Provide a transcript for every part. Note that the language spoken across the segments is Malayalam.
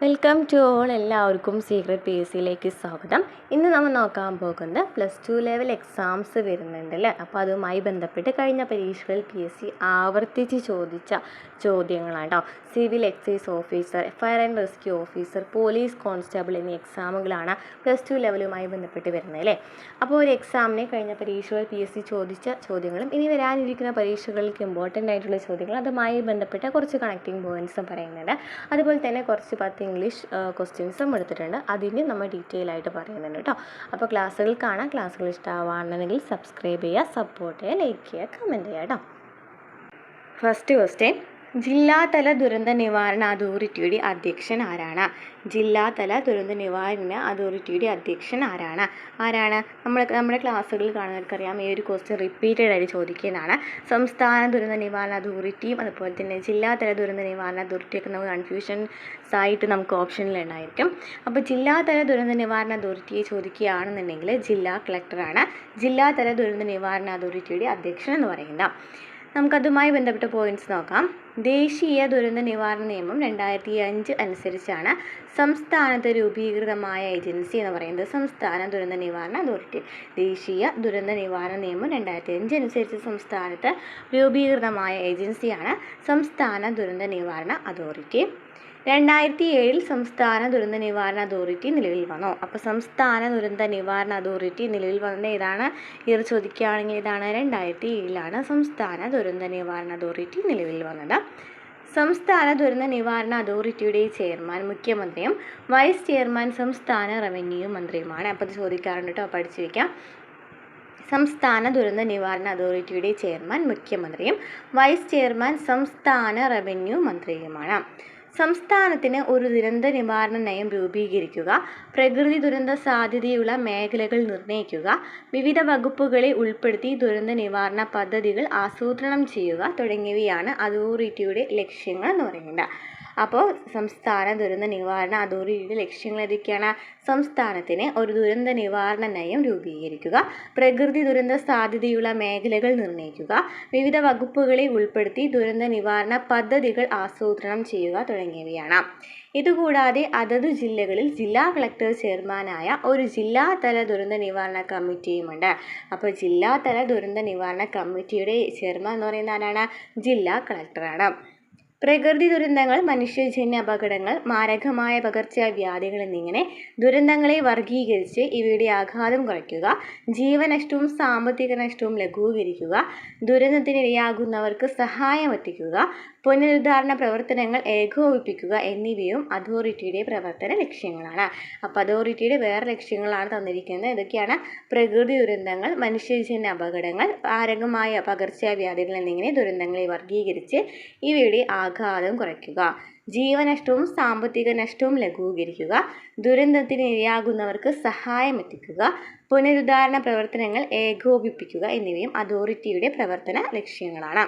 Welcome to all. എല്ലാവർക്കും സീക്രട്ട് പി എസ് സിയിലേക്ക് സ്വാഗതം. ഇന്ന് നമ്മൾ നോക്കാൻ പോകുന്നത് +2 ലെവൽ എക്സാംസ് വരുന്നുണ്ട് അല്ലേ. അപ്പോൾ അതുമായി ബന്ധപ്പെട്ട് കഴിഞ്ഞ പരീക്ഷകളിൽ പി എസ് സി ആവർത്തിച്ച് ചോദിച്ച ചോദ്യങ്ങളാണ് കേട്ടോ. Civil excise officer, fire and rescue officer, police constable എന്നീ എക്സാമുകളാണ് +2 ലെവലുമായി ബന്ധപ്പെട്ട് വരുന്നത് അല്ലേ. അപ്പോൾ ഒരു എക്സാമിനെ കഴിഞ്ഞ പരീക്ഷകളിൽ പി എസ് സി ചോദിച്ച ചോദ്യങ്ങളും ഇനി വരാനിരിക്കുന്ന പരീക്ഷകൾക്ക് ഇമ്പോർട്ടൻ്റ് ആയിട്ടുള്ള ചോദ്യങ്ങൾ അതുമായി ബന്ധപ്പെട്ട കുറച്ച് കണക്റ്റിംഗ് പോയിൻറ്റ്സും പറയുന്നുണ്ട്. അതുപോലെ തന്നെ കുറച്ച് 10 ഇംഗ്ലീഷ് ക്വസ്റ്റ്യൻസും എടുത്തിട്ടുണ്ട്. അതിന് നമ്മൾ ഡീറ്റെയിൽ ആയിട്ട് പറയുന്നുണ്ട് കേട്ടോ. അപ്പോൾ ക്ലാസ്സുകൾ കാണാം. ക്ലാസ്സുകൾ ഇഷ്ടമാണെന്നുണ്ടെങ്കിൽ സബ്സ്ക്രൈബ് ചെയ്യുക, സപ്പോർട്ട് ചെയ്യുക, ലൈക്ക് ചെയ്യുക, കമൻറ്റ് ചെയ്യുക കേട്ടോ. ഫസ്റ്റ് ക്വസ്റ്റ്യൻ, ജില്ലാതല ദുരന്ത നിവാരണ അതോറിറ്റിയുടെ അധ്യക്ഷൻ ആരാണ്? ജില്ലാതല ദുരന്ത നിവാരണ അതോറിറ്റിയുടെ അധ്യക്ഷൻ ആരാണ്? നമ്മുടെ ക്ലാസ്സുകളിൽ കാണുന്നവർക്കറിയാം, ഈ ഒരു ക്വസ്റ്റ്യൻ റിപ്പീറ്റഡ് ആയിട്ട് ചോദിക്കുന്നതാണ്. സംസ്ഥാന ദുരന്ത നിവാരണ അതോറിറ്റിയും അതുപോലെ തന്നെ ജില്ലാതല ദുരന്ത നിവാരണ അതോറിറ്റിയൊക്കെ നമുക്ക് കൺഫ്യൂഷൻസ് ആയിട്ട് നമുക്ക് ഓപ്ഷനിൽ ഉണ്ടായിരിക്കും. അപ്പോൾ ജില്ലാതല ദുരന്ത നിവാരണ അതോറിറ്റിയെ ചോദിക്കുകയാണെന്നുണ്ടെങ്കിൽ ജില്ലാ കളക്ടറാണ് ജില്ലാതല ദുരന്ത നിവാരണ അതോറിറ്റിയുടെ അധ്യക്ഷൻ എന്ന് പറയുന്നത്. നമുക്കതുമായി ബന്ധപ്പെട്ട പോയിന്റ്സ് നോക്കാം. ദേശീയ ദുരന്ത നിവാരണ നിയമം 2005 അനുസരിച്ചാണ് സംസ്ഥാനത്ത് രൂപീകൃതമായ ഏജൻസി എന്ന് പറയുന്നത് സംസ്ഥാന ദുരന്ത നിവാരണ അതോറിറ്റി. ദേശീയ ദുരന്ത നിവാരണ നിയമം 2005 അനുസരിച്ച് സംസ്ഥാനത്ത് രൂപീകൃതമായ ഏജൻസിയാണ് സംസ്ഥാന ദുരന്ത നിവാരണ അതോറിറ്റി. 2007 സംസ്ഥാന ദുരന്ത നിവാരണ അതോറിറ്റി നിലവിൽ വന്നു. അപ്പോൾ സംസ്ഥാന ദുരന്ത നിവാരണ അതോറിറ്റി നിലവിൽ വന്നത് ഏതാണ്? ഇയർ ചോദിക്കുകയാണെങ്കിൽ ഇതാണ് 2007 സംസ്ഥാന ദുരന്ത നിവാരണ അതോറിറ്റി നിലവിൽ വന്നത്. സംസ്ഥാന ദുരന്ത നിവാരണ അതോറിറ്റിയുടെ ചെയർമാൻ മുഖ്യമന്ത്രിയും വൈസ് ചെയർമാൻ സംസ്ഥാന റവന്യൂ മന്ത്രിയുമാണ്. അപ്പോൾ ഇത് ചോദിക്കാറുണ്ട് കേട്ടോ, പഠിച്ചു വയ്ക്കാം. സംസ്ഥാന ദുരന്ത നിവാരണ അതോറിറ്റിയുടെ ചെയർമാൻ മുഖ്യമന്ത്രിയും വൈസ് ചെയർമാൻ സംസ്ഥാന റവന്യൂ മന്ത്രിയുമാണ്. സംസ്ഥാനത്തിന് ഒരു ദുരന്ത നിവാരണ നയം രൂപീകരിക്കുക, പ്രകൃതി ദുരന്ത സാധ്യതയുള്ള മേഖലകൾ നിർണ്ണയിക്കുക, വിവിധ വകുപ്പുകളെ ഉൾപ്പെടുത്തി ദുരന്ത നിവാരണ പദ്ധതികൾ ആസൂത്രണം ചെയ്യുക തുടങ്ങിയവയാണ് അതോറിറ്റിയുടെ ലക്ഷ്യങ്ങൾ എന്ന് പറയുന്നത്. അപ്പോൾ സംസ്ഥാന ദുരന്ത നിവാരണ അതോറിറ്റിയുടെ ലക്ഷ്യങ്ങൾ ഏതൊക്കെയാണ്? സംസ്ഥാനത്തിന് ഒരു ദുരന്ത നിവാരണ നയം രൂപീകരിക്കുക, പ്രകൃതി ദുരന്ത സാധ്യതയുള്ള മേഖലകൾ നിർണ്ണയിക്കുക, വിവിധ വകുപ്പുകളെ ഉൾപ്പെടുത്തി ദുരന്ത നിവാരണ പദ്ധതികൾ ആസൂത്രണം ചെയ്യുക തുടങ്ങിയവയാണ്. ഇതുകൂടാതെ അതത് ജില്ലകളിൽ ജില്ലാ കളക്ടർ ചെയർമാനായ ഒരു ജില്ലാതല ദുരന്ത നിവാരണ കമ്മിറ്റിയുമുണ്ട്. അപ്പോൾ ജില്ലാതല ദുരന്ത നിവാരണ കമ്മിറ്റിയുടെ ചെയർമാൻ എന്ന് പറയുന്ന ആരാണ്? ജില്ലാ കളക്ടറാണ്. പ്രകൃതി ദുരന്തങ്ങൾ, മനുഷ്യജന്യ അപകടങ്ങൾ, മാരകമായ പകർച്ചവ്യാധികൾ എന്നിങ്ങനെ ദുരന്തങ്ങളെ വർഗീകരിച്ച് ഇവയുടെ ആഘാതം കുറയ്ക്കുക, ജീവനഷ്ടവും സാമ്പത്തിക നഷ്ടവും ലഘൂകരിക്കുക, ദുരന്തത്തിനിരയാകുന്നവർക്ക് സഹായമെത്തിക്കുക, പുനരുദ്ധാരണ പ്രവർത്തനങ്ങൾ ഏകോപിപ്പിക്കുക എന്നിവയും അതോറിറ്റിയുടെ പ്രവർത്തന ലക്ഷ്യങ്ങളാണ്. അപ്പോൾ അതോറിറ്റിയുടെ വേറെ ലക്ഷ്യങ്ങളാണ് തന്നിരിക്കുന്നത്. ഇതൊക്കെയാണ് പ്രകൃതി ദുരന്തങ്ങൾ, മനുഷ്യജന്യ അപകടങ്ങൾ, മാരകമായ പകർച്ചവ്യാധികൾ എന്നിങ്ങനെ ദുരന്തങ്ങളെ വർഗീകരിച്ച് ഇവയുടെ ആഘാതം കുറയ്ക്കുക, ജീവനഷ്ടവും സാമ്പത്തിക നഷ്ടവും ലഘൂകരിക്കുക, ദുരന്തത്തിനിരയാകുന്നവർക്ക് സഹായമെത്തിക്കുക, പുനരുദ്ധാരണ പ്രവർത്തനങ്ങൾ ഏകോപിപ്പിക്കുക എന്നിവയും അതോറിറ്റിയുടെ പ്രവർത്തന ലക്ഷ്യങ്ങളാണ്.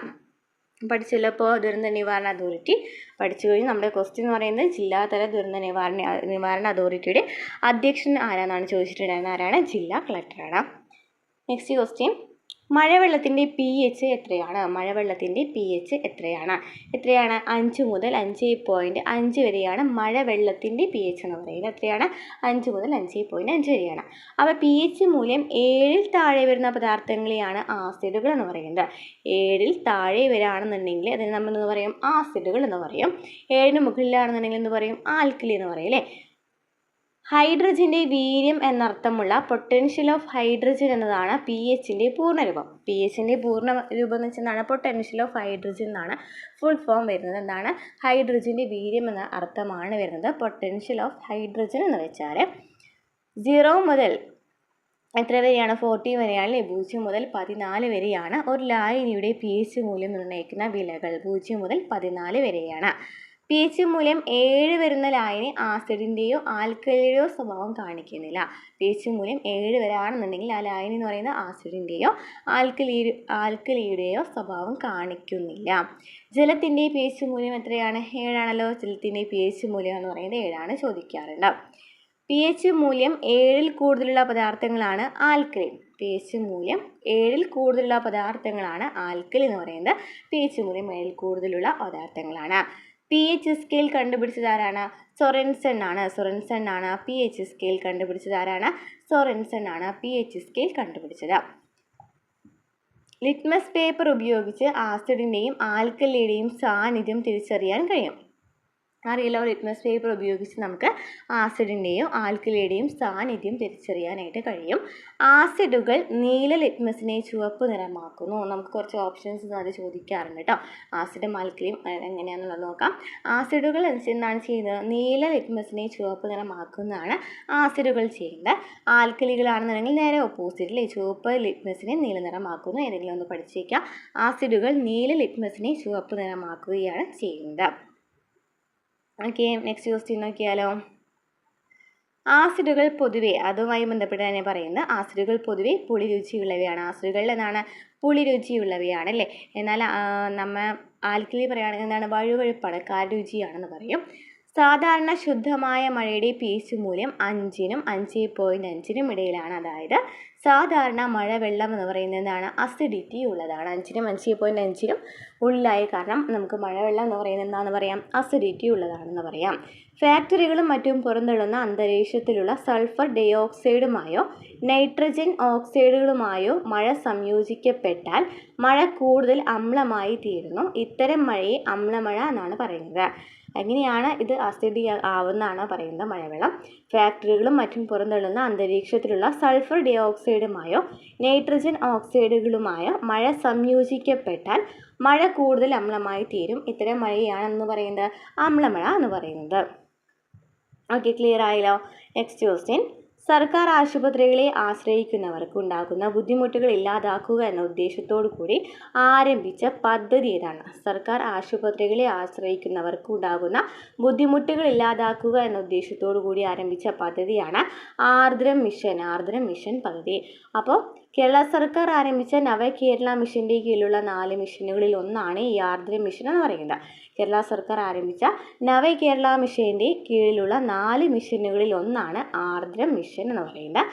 പഠിച്ചല്ലോ. ഇപ്പോൾ ദുരന്ത നിവാരണ അതോറിറ്റി പഠിച്ചു കഴിഞ്ഞ് നമ്മുടെ ക്വസ്റ്റ്യൻ എന്ന് പറയുന്നത് ജില്ലാതല ദുരന്ത നിവാരണ അതോറിറ്റിയുടെ അധ്യക്ഷൻ ആരാന്നാണ് ചോദിച്ചിട്ടുണ്ടായിരുന്നത്. ആരാണ്? ജില്ലാ കളക്ടറാണ്. നെക്സ്റ്റ് ക്വസ്റ്റ്യൻ, മഴവെള്ളത്തിൻ്റെ pH എത്രയാണ്? മഴവെള്ളത്തിൻ്റെ pH എത്രയാണ്? 5 മുതൽ 5.5 വരെയാണ് മഴവെള്ളത്തിൻ്റെ pH എന്ന് പറയുന്നത്. എത്രയാണ്? 5 മുതൽ 5.5 വരെയാണ്. അപ്പോൾ pH മൂല്യം 7-ൽ താഴെ വരുന്ന പദാർത്ഥങ്ങളെയാണ് ആസിഡുകൾ എന്ന് പറയുന്നത്. 7-ൽ താഴെ വരാണെന്നുണ്ടെങ്കിൽ അതിന് നമ്മൾ എന്ന് പറയും? ആസിഡുകൾ എന്ന് പറയും. 7-ന് മുകളിലാണെന്നുണ്ടെങ്കിൽ എന്ന് പറയും? ആൽക്കലി എന്ന് പറയും അല്ലേ. ഹൈഡ്രജൻ്റെ വീര്യം എന്നർത്ഥമുള്ള പൊട്ടൻഷ്യൽ ഓഫ് ഹൈഡ്രജൻ എന്നതാണ് pHൻ്റെ പൂർണ്ണരൂപം. pHൻ്റെ പൂർണ്ണരൂപം എന്ന് വെച്ചാൽ പൊട്ടൻഷ്യൽ ഓഫ് ഹൈഡ്രജൻ എന്നാണ് ഫുൾ ഫോം വരുന്നത്. എന്താണ്? ഹൈഡ്രജൻ്റെ വീര്യം എന്ന അർത്ഥമാണ് വരുന്നത് പൊട്ടൻഷ്യൽ ഓഫ് ഹൈഡ്രജൻ എന്ന് വെച്ചാൽ. 0 മുതൽ എത്ര വരെയാണ്? 40 വരെയാണ്. 0 മുതൽ 14 വരെയാണ് ഒരു ലായനിയുടെ pH മൂല്യം നിർണ്ണയിക്കുന്ന വിലകൾ. 0 മുതൽ 14 വരെയാണ്. pH മൂല്യം 7 വരുന്ന ലായനി ആസിഡിൻ്റെയോ ആൽക്കലിയുടെയോ സ്വഭാവം കാണിക്കുന്നില്ല. pH മൂല്യം 7 വരെയാണെന്നുണ്ടെങ്കിൽ ആ ലായനി എന്ന് പറയുന്നത് ആസിഡിൻ്റെയോ ആൽക്കലിയുടെയോ സ്വഭാവം കാണിക്കുന്നില്ല. ജലത്തിൻ്റെ pH മൂല്യം എത്രയാണ്? 7 ആണല്ലോ. ജലത്തിൻ്റെ pH മൂല്യം എന്ന് പറയുന്നത് 7 ചോദിക്കാറുണ്ട്. pH മൂല്യം 7-ൽ കൂടുതലുള്ള പദാർത്ഥങ്ങളാണ് ആൽക്കലി. pH മൂല്യം 7-ൽ കൂടുതലുള്ള പദാർത്ഥങ്ങളാണ് ആൽക്കലി എന്ന് പറയുന്നത്. pH മൂല്യം 7-ൽ കൂടുതലുള്ള പദാർത്ഥങ്ങളാണ്. pH സ്കെയിൽ കണ്ടുപിടിച്ചത് ആരാണ്? സൊറൻസൺ ആണ്. pH സ്കെയിൽ കണ്ടുപിടിച്ചത് ആരാണ്? സൊറൻസൺ ആണ് pH സ്കെയിൽ കണ്ടുപിടിച്ചത്. ലിറ്റ്മസ് പേപ്പർ ഉപയോഗിച്ച് ആസിഡിൻ്റെയും ആൽക്കലിയുടെയും സാന്നിധ്യം തിരിച്ചറിയാൻ കഴിയും. അറിയാലോ, ലിറ്റ്മസ് പേപ്പർ ഉപയോഗിച്ച് നമുക്ക് ആസിഡിൻ്റെയും ആൽക്കലിയുടെയും സാന്നിധ്യം തിരിച്ചറിയാനായിട്ട് കഴിയും. ആസിഡുകൾ നീല ലിറ്റ്മസിനെ ചുവപ്പ് നിറമാക്കുന്നു. നമുക്ക് കുറച്ച് ഓപ്ഷൻസ് അത് ചോദിക്കാറുണ്ട് കേട്ടോ. ആസിഡും ആൽക്കലിയും എങ്ങനെയാണെന്നുള്ളത് നോക്കാം. ആസിഡുകൾ എന്താണ് ചെയ്യുന്നത്? നീല ലിറ്റ്മസിനെ ചുവപ്പ് നിറമാക്കുന്നതാണ് ആസിഡുകൾ ചെയ്യുന്നത്. ആൽക്കലികളാണെന്നുണ്ടെങ്കിൽ നേരെ ഓപ്പോസിറ്റ്, ചുവപ്പ് ലിറ്റ്മസിനെ നീല നിറമാക്കുന്നു. ഏതെങ്കിലും ഒന്ന് പഠിച്ചേക്കാം. ആസിഡുകൾ നീല ലിറ്റ്മസിനെ ചുവപ്പ് നിറമാക്കുകയാണ് ചെയ്യുന്നത്. ഓക്കെ, നെക്സ്റ്റ് ക്വസ്റ്റ്യൻ നോക്കിയാലോ. ആസിഡുകൾ പൊതുവെ, അതുമായി ബന്ധപ്പെട്ട് തന്നെ പറയുന്നത്, ആസിഡുകൾ പൊതുവെ പുളി രുചിയുള്ളവയാണ്. ആസിഡുകളിൽ എന്താണ്? പുളി രുചിയുള്ളവയാണ് അല്ലേ. എന്നാൽ ആൽക്കലി പറയുകയാണെങ്കിൽ എന്താണ്? വഴുവഴുപ്പാണ്, കാരുചിയാണെന്ന് പറയും. സാധാരണ ശുദ്ധമായ മഴയുടെ pH മൂല്യം 5നും 5.5നും ഇടയിലാണ്. അതായത് സാധാരണ മഴവെള്ളം എന്ന് പറയുന്നത് എന്താണ്? അസിഡിറ്റി ഉള്ളതാണ്. 5നും 5.5നും ഉള്ളിലായ കാരണം നമുക്ക് മഴവെള്ളം എന്ന് പറയുന്നത് എന്താണെന്ന് പറയാം? അസിഡിറ്റി ഉള്ളതാണെന്ന് പറയാം. ഫാക്ടറികളും മറ്റും പുറന്തള്ളുന്ന അന്തരീക്ഷത്തിലുള്ള സൾഫർ ഡയോക്സൈഡുമായോ നൈട്രജൻ ഓക്സൈഡുകളുമായോ മഴ സംയോജിക്കപ്പെട്ടാൽ മഴ കൂടുതൽ അമ്ലമായി തീരുന്നു. ഇത്തരം മഴയെ അമ്ലമഴ എന്നാണ് പറയുന്നത്. എങ്ങനെയാണ് ഇത് അസിഡി ആവുന്നതാണ് പറയുന്നത്? മഴവെള്ളം ഫാക്ടറികളും മറ്റും പുറന്തള്ളുന്ന അന്തരീക്ഷത്തിലുള്ള സൾഫർ ഡയോക്സൈഡുമായോ നൈട്രജൻ ഓക്സൈഡുകളുമായോ മഴ സംയോജിക്കപ്പെട്ടാൽ മഴ കൂടുതൽ അമ്ലമായി തീരും. ഇത്തരം മഴയാണെന്ന് പറയുന്നത് അമ്ലമഴ എന്ന് പറയുന്നത്. ഓക്കെ, ക്ലിയർ ആയല്ലോ. Next question. സർക്കാർ ആശുപത്രികളെ ആശ്രയിക്കുന്നവർക്ക് ഉണ്ടാകുന്ന ബുദ്ധിമുട്ടുകൾ ഇല്ലാതാക്കുക എന്ന ഉദ്ദേശത്തോടു കൂടി ആരംഭിച്ച പദ്ധതി ഏതാണ്? സർക്കാർ ആശുപത്രികളെ ആശ്രയിക്കുന്നവർക്ക് ഉണ്ടാകുന്ന ബുദ്ധിമുട്ടുകൾ ഇല്ലാതാക്കുക എന്ന ഉദ്ദേശത്തോടു കൂടി ആരംഭിച്ച പദ്ധതിയാണ് ആർദ്രം മിഷൻ പദ്ധതി. അപ്പോൾ കേരള സർക്കാർ ആരംഭിച്ച നവകേരള മിഷൻ്റെ കീഴിലുള്ള 4 മിഷനുകളിൽ ഒന്നാണ് ഈ ആർദ്രം മിഷൻ എന്ന് പറയുന്നത്. കേരള സർക്കാർ ആരംഭിച്ച നവകേരള മിഷൻ്റെ കീഴിലുള്ള 4 മിഷനുകളിൽ ഒന്നാണ് ആർദ്രം മിഷൻ എന്ന് പറയുന്നത്.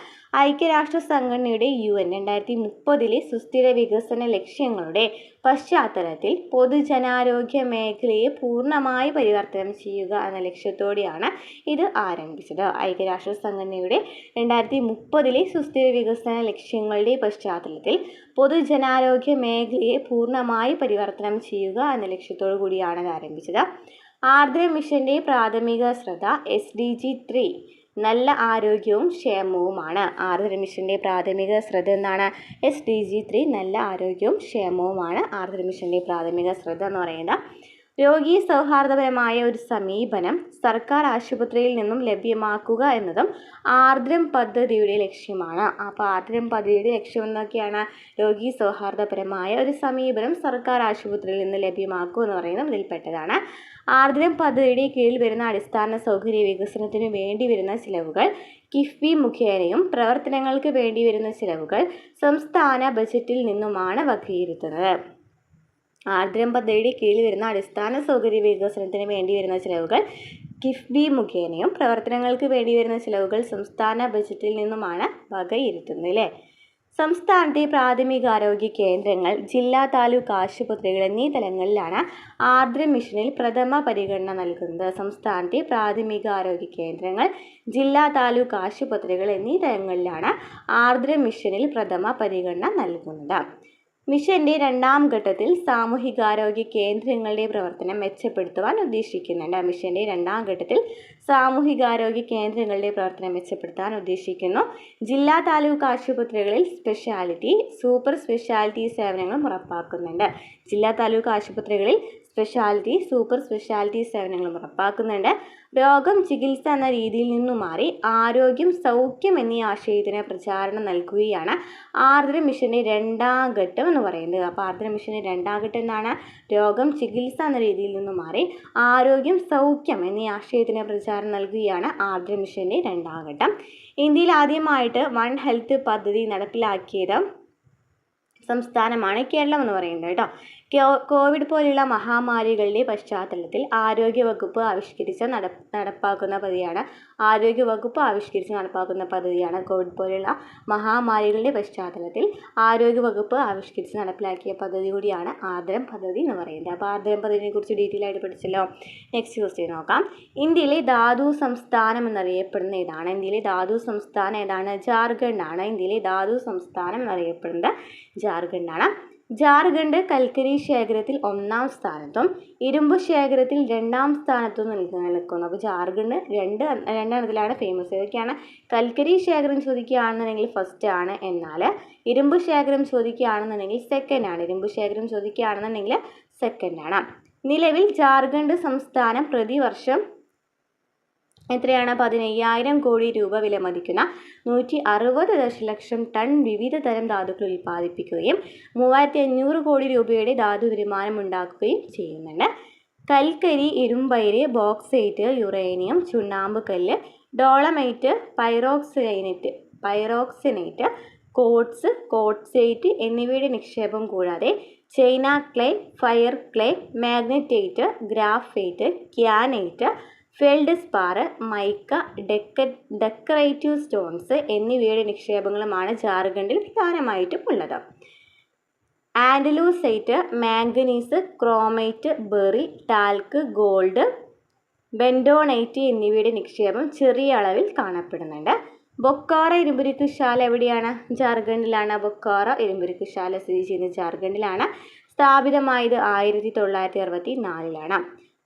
ഐക്യരാഷ്ട്ര സംഘടനയുടെ UN 2030 സുസ്ഥിര വികസന ലക്ഷ്യങ്ങളുടെ പശ്ചാത്തലത്തിൽ പൊതുജനാരോഗ്യ മേഖലയെ പൂർണ്ണമായി പരിവർത്തനം ചെയ്യുക എന്ന ലക്ഷ്യത്തോടെയാണ് ഇത് ആരംഭിച്ചത്. ഐക്യരാഷ്ട്ര സംഘടനയുടെ 2030 സുസ്ഥിര വികസന ലക്ഷ്യങ്ങളുടെ പശ്ചാത്തലത്തിൽ പൊതുജനാരോഗ്യ മേഖലയെ പൂർണ്ണമായി പരിവർത്തനം ചെയ്യുക എന്ന ലക്ഷ്യത്തോടു കൂടിയാണ് ഇത് ആരംഭിച്ചത്. ആർദ്രം മിഷന്റെ പ്രാഥമിക ശ്രദ്ധ SDG 3 നല്ല ആരോഗ്യവും ക്ഷേമവുമാണ്. ആർദ്രം മിഷന്റെ പ്രാഥമിക ശ്രദ്ധ എന്താണ്? SDG 3 നല്ല ആരോഗ്യവും ക്ഷേമവുമാണ് ആർദ്രം മിഷന്റെ പ്രാഥമിക ശ്രദ്ധ എന്ന് പറയുന്നത്. രോഗി സൗഹാർദ്ദപരമായ ഒരു സമീപനം സർക്കാർ ആശുപത്രിയിൽ നിന്നും ലഭ്യമാക്കുക എന്നതും ആർദ്രം പദ്ധതിയുടെ ലക്ഷ്യമാണ്. അപ്പോൾ ആർദ്രം പദ്ധതിയുടെ ലക്ഷ്യം എന്നൊക്കെയാണ് രോഗി സൗഹാർദ്ദപരമായ ഒരു സമീപനം സർക്കാർ ആശുപത്രിയിൽ നിന്ന് ലഭ്യമാക്കുക എന്ന് പറയുന്നത് ഇതിൽപ്പെട്ടതാണ്. ആർദ്രം പദ്ധതിയുടെ കീഴിൽ വരുന്ന അടിസ്ഥാന സൗകര്യ വികസനത്തിന് വേണ്ടി വരുന്ന ചിലവുകൾ കിഫ്ബി മുഖേനയും പ്രവർത്തനങ്ങൾക്ക് വേണ്ടി വരുന്ന ചിലവുകൾ സംസ്ഥാന ബജറ്റിൽ നിന്നുമാണ് വകയിരുത്തുന്നത്. ആർദ്രം പദ്ധതിയുടെ കീഴിൽ വരുന്ന അടിസ്ഥാന സൗകര്യ വികസനത്തിന് വേണ്ടി വരുന്ന ചിലവുകൾ കിഫ്ബി മുഖേനയും പ്രവർത്തനങ്ങൾക്ക് വേണ്ടി വരുന്ന ചിലവുകൾ സംസ്ഥാന ബജറ്റിൽ നിന്നുമാണ് വകയിരുത്തുന്നത് അല്ലേ. സംസ്ഥാനത്തെ പ്രാഥമികാരോഗ്യ കേന്ദ്രങ്ങൾ, ജില്ലാ താലൂക്ക് ആശുപത്രികൾ എന്നീ തലങ്ങളിലാണ് ആർദ്രം മിഷനിൽ പ്രഥമ പരിഗണന നൽകുന്നത്. സംസ്ഥാനത്തെ പ്രാഥമികാരോഗ്യ കേന്ദ്രങ്ങൾ, ജില്ലാ താലൂക്ക് ആശുപത്രികൾ എന്നീ തലങ്ങളിലാണ് ആർദ്രം മിഷനിൽ പ്രഥമ പരിഗണന നൽകുന്നത്. മിഷന്റെ 2ാം ഘട്ടത്തിൽ സാമൂഹികാരോഗ്യ കേന്ദ്രങ്ങളുടെ പ്രവർത്തനം മെച്ചപ്പെടുത്തുവാൻ ഉദ്ദേശിക്കുന്നുണ്ട്. മിഷന്റെ 2ാം ഘട്ടത്തിൽ സാമൂഹികാരോഗ്യ കേന്ദ്രങ്ങളുടെ പ്രവർത്തനം മെച്ചപ്പെടുത്താൻ ഉദ്ദേശിക്കുന്നു. ജില്ലാ താലൂക്ക് ആശുപത്രികളിൽ സ്പെഷ്യാലിറ്റി, സൂപ്പർ സ്പെഷ്യാലിറ്റി സേവനങ്ങളും ഉറപ്പാക്കുന്നുണ്ട്. ജില്ലാ താലൂക്ക് ആശുപത്രികളിൽ സ്പെഷ്യാലിറ്റി, സൂപ്പർ സ്പെഷ്യാലിറ്റി സേവനങ്ങളും ഉറപ്പാക്കുന്നുണ്ട്. രോഗം ചികിത്സ എന്ന രീതിയിൽ നിന്നും മാറി ആരോഗ്യം സൗഖ്യം എന്നീ ആശയത്തിന് പ്രചാരണം നൽകുകയാണ് ആർദ്രം മിഷന്റെ 2ാം ഘട്ടം എന്ന് പറയുന്നത്. അപ്പോൾ ആർദ്രം മിഷന്റെ 2ാം ഘട്ടം എന്താണ്? രോഗം ചികിത്സ എന്ന രീതിയിൽ നിന്നും മാറി ആരോഗ്യം സൗഖ്യം എന്നീ ആശയത്തിന് പ്രചാരണം നൽകുകയാണ് ആർദ്രം മിഷന്റെ 2ാം ഘട്ടം. ഇന്ത്യയിൽ ആദ്യമായിട്ട് വൺ ഹെൽത്ത് പദ്ധതി നടപ്പിലാക്കിയത് സംസ്ഥാനമാണ് കേരളം എന്ന് പറയുന്നത് കേട്ടോ. കോവിഡ് പോലെയുള്ള മഹാമാരികളുടെ പശ്ചാത്തലത്തിൽ ആരോഗ്യവകുപ്പ് നടപ്പാക്കുന്ന പദ്ധതിയാണ് കോവിഡ് പോലെയുള്ള മഹാമാരികളുടെ പശ്ചാത്തലത്തിൽ ആരോഗ്യവകുപ്പ് നടപ്പിലാക്കിയ പദ്ധതി കൂടിയാണ് ആർദ്രം പദ്ധതി എന്ന് പറയുന്നത്. അപ്പോൾ ആർദ്രം പദ്ധതിയെ കുറിച്ച് ഡീറ്റെയിൽ ആയിട്ട് പഠിച്ചല്ലോ. നെക്സ്റ്റ് ക്വസ്റ്റ്യൻ നോക്കാം. ഇന്ത്യയിലെ ധാതു സംസ്ഥാനം എന്നറിയപ്പെടുന്ന ഏതാണ്? ഇന്ത്യയിലെ ധാതു സംസ്ഥാനം ഏതാണ്? ജാർഖണ്ഡ് ആണ്. ഇന്ത്യയിലെ ധാതു സംസ്ഥാനം എന്നറിയപ്പെടുന്നത് ജാർഖണ്ഡ് ആണ്. ജാർഖണ്ഡ് കൽക്കരി ശേഖരത്തിൽ 1-ാം സ്ഥാനത്തും ഇരുമ്പ് ശേഖരത്തിൽ 2-ാം സ്ഥാനത്തും നിൽക്കുന്നു. അപ്പോൾ ജാർഖണ്ഡ് രണ്ടെണ്ണത്തിലാണ് ഫേമസ്. ഏതൊക്കെയാണ്? കൽക്കരി ശേഖരം ചോദിക്കുകയാണെന്നുണ്ടെങ്കിൽ ഫസ്റ്റ് ആണ്, എന്നാൽ ഇരുമ്പ് ശേഖരം ചോദിക്കുകയാണെന്നുണ്ടെങ്കിൽ സെക്കൻഡ് ആണ്. നിലവിൽ ജാർഖണ്ഡ് സംസ്ഥാനം പ്രതിവർഷം എത്രയാണ്? 15,000 കോടി രൂപ വിലമതിക്കുന്ന 160 ദശലക്ഷം ടൺ വിവിധ തരം ധാതുക്കൾ ഉൽപ്പാദിപ്പിക്കുകയും 3,500 കോടി രൂപയുടെ ധാതു വരുമാനം ഉണ്ടാക്കുകയും ചെയ്യുന്നുണ്ട്. കൽക്കരി, ഇരുമ്പയിര്, ബോക്സൈറ്റ്, യുറേനിയം, ചുണ്ണാമ്പ് കല്ല്, ഡോളമൈറ്റ്, പൈറോക്സിനേറ്റ്, കോട്ട്സൈറ്റ് എന്നിവയുടെ നിക്ഷേപം കൂടാതെ china clay, fire clay, magnetite, graphite, kyanite, feldspar, mica, decorative stones എന്നിവയുടെ നിക്ഷേപങ്ങളുമാണ് ജാർഖണ്ഡിൽ പ്രധാനമായിട്ടും ഉള്ളത്. ആൻഡലൂസൈറ്റ്, മാംഗനീസ്, ക്രോമൈറ്റ്, ബെറി, ടാൽക്ക്, ഗോൾഡ്, ബെൻഡോണൈറ്റ് എന്നിവയുടെ നിക്ഷേപം ചെറിയ അളവിൽ കാണപ്പെടുന്നുണ്ട്. ബൊക്കാറോ ഇരുമ്പുരുക്കുശാല എവിടെയാണ്? ജാർഖണ്ഡിലാണ്. ബൊക്കാറോ ഇരുമ്പുരുക്കുശാല സ്ഥിതി ചെയ്യുന്നത് ജാർഖണ്ഡിലാണ്. സ്ഥാപിതമായത് 1964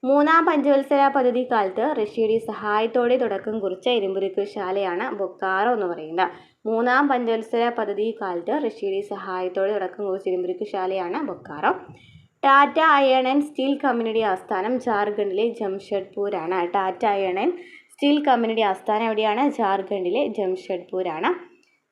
മൂന്നാം പഞ്ചവത്സര പദ്ധതി കാലത്ത് റഷ്യയുടെ സഹായത്തോടെ തുടക്കം കുറിച്ച ഇരുമ്പുരുക്കുശാലയാണ് ബൊക്കാറോ എന്ന് പറയുന്നത്. മൂന്നാം പഞ്ചവത്സര പദ്ധതി കാലത്ത് റഷ്യയുടെ സഹായത്തോടെ തുടക്കം കുറിച്ച ഇരുമ്പുരുക്കുശാലയാണ് Bokaro. Tata iron and steel കമ്പനിയുടെ ആസ്ഥാനം ജാർഖണ്ഡിലെ ജംഷഡ്പൂരാണ്. ടാറ്റ അയൺ ആൻഡ് സ്റ്റീൽ കമ്പനിയുടെ ആസ്ഥാനം എവിടെയാണ്? ജാർഖണ്ഡിലെ ജംഷഡ്പൂരാണ്.